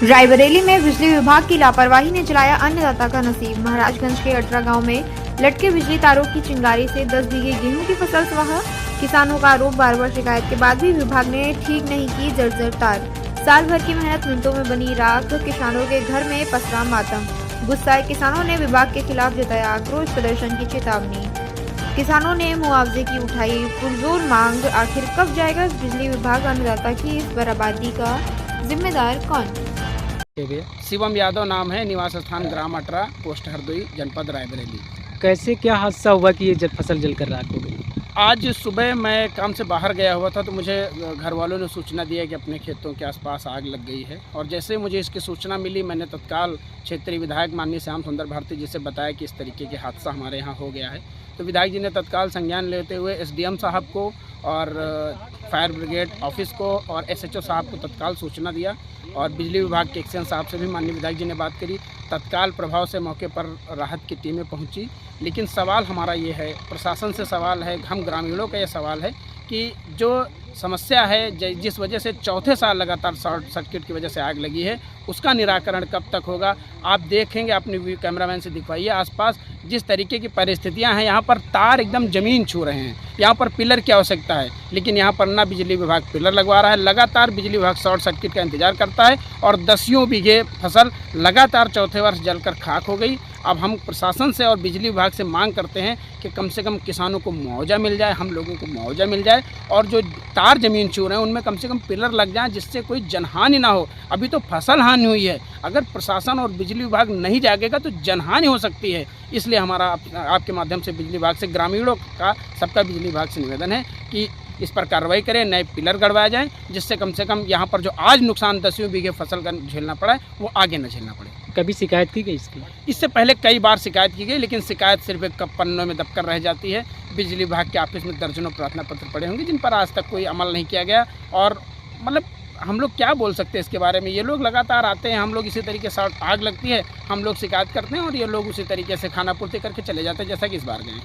रायबरेली में बिजली विभाग की लापरवाही ने जलाया अन्नदाता का नसीब। महाराजगंज के अटरा गांव में लटके बिजली तारों की चिंगारी से 10 बीघे गेहूं की फसल स्वाहा। किसानों का आरोप, बार बार शिकायत के बाद भी विभाग ने ठीक नहीं की जर्जर तार। साल भर की मेहनत मिनटों में बनी राख, किसानों के घर में पसरा मातम। गुस्साए किसानों ने विभाग के खिलाफ जताया आक्रोश प्रदर्शन की चेतावनी। किसानों ने मुआवजे की उठाई पुरजोर मांग। आखिर कब जाएगा बिजली विभाग? अन्नदाता की इस बर्बादी का जिम्मेदार कौन? शिवम यादव नाम है, निवास स्थान ग्राम अटरा, पोस्ट हरदोई, जनपद रायबरेली। कैसे क्या हादसा हुआ कि ये फसल जलकर राख हो गई? आज सुबह मैं काम से बाहर गया हुआ था तो मुझे घर वालों ने सूचना दिया कि अपने खेतों के आसपास आग लग गई है। और जैसे ही मुझे इसकी सूचना मिली, मैंने तत्काल क्षेत्रीय विधायक माननीय श्याम सुंदर भारती जी से बताया कि इस तरीके के हादसा हमारे यहाँ हो गया है। तो विधायक जी ने तत्काल संज्ञान लेते हुए एसडीएम साहब को और फायर ब्रिगेड ऑफिस को और एसएचओ साहब को तत्काल सूचना दिया। और बिजली विभाग के एक्शन साहब से भी माननीय विधायक जी ने बात करी। तत्काल प्रभाव से मौके पर राहत की टीमें पहुंची। लेकिन सवाल हमारा ये है, प्रशासन से सवाल है, हम ग्रामीणों का ये सवाल है कि जो समस्या है, जिस वजह से चौथे साल लगातार शॉर्ट सर्किट की वजह से आग लगी है, उसका निराकरण कब तक होगा? आप देखेंगे, अपने कैमरामैन से दिखवाइए आसपास जिस तरीके की परिस्थितियां हैं। यहाँ पर तार एकदम ज़मीन छू रहे हैं। यहाँ पर पिलर की आवश्यकता है, लेकिन यहाँ पर ना बिजली विभाग पिलर लगवा रहा है। लगातार बिजली विभाग शॉर्ट सर्किट का इंतजार करता है और 10 बीघे फसल लगातार चौथे वर्ष जलकर खाक हो गई। अब हम प्रशासन से और बिजली विभाग से मांग करते हैं कि कम से कम किसानों को मुआवजा मिल जाए, हम लोगों को मुआवजा मिल जाए, और जो तार ज़मीन छू रहे हैं उनमें कम से कम पिलर लग जाएं जिससे कोई जनहानि ना हो। अभी तो फसल हानि हुई है, अगर प्रशासन और बिजली विभाग नहीं जागेगा तो जनहानि हो सकती है। इसलिए हमारा आपके माध्यम से बिजली विभाग से, ग्रामीणों का, सबका बिजली विभाग से निवेदन है कि इस पर कार्रवाई करें, नए पिलर गड़वाए जाएँ, जिससे कम से कम यहाँ पर जो आज नुकसान 10 बीघे फसल का झेलना पड़ा है वो आगे न झेलना पड़े। कभी शिकायत की गई इसकी? इससे पहले कई बार शिकायत की गई, लेकिन शिकायत सिर्फ एक पन्नों में दबकर रह जाती है। बिजली विभाग के ऑफिस में दर्जनों प्रार्थना पत्र पड़े होंगे जिन पर आज तक कोई अमल नहीं किया गया। और मतलब हम लोग क्या बोल सकते हैं इसके बारे में? ये लोग लगातार आते हैं, हम लोग इसी तरीके से आग लगती है, हम लोग शिकायत करते हैं और ये लोग उसी तरीके से खाना पूर्ति करके चले जाते हैं जैसा कि इस बार गए।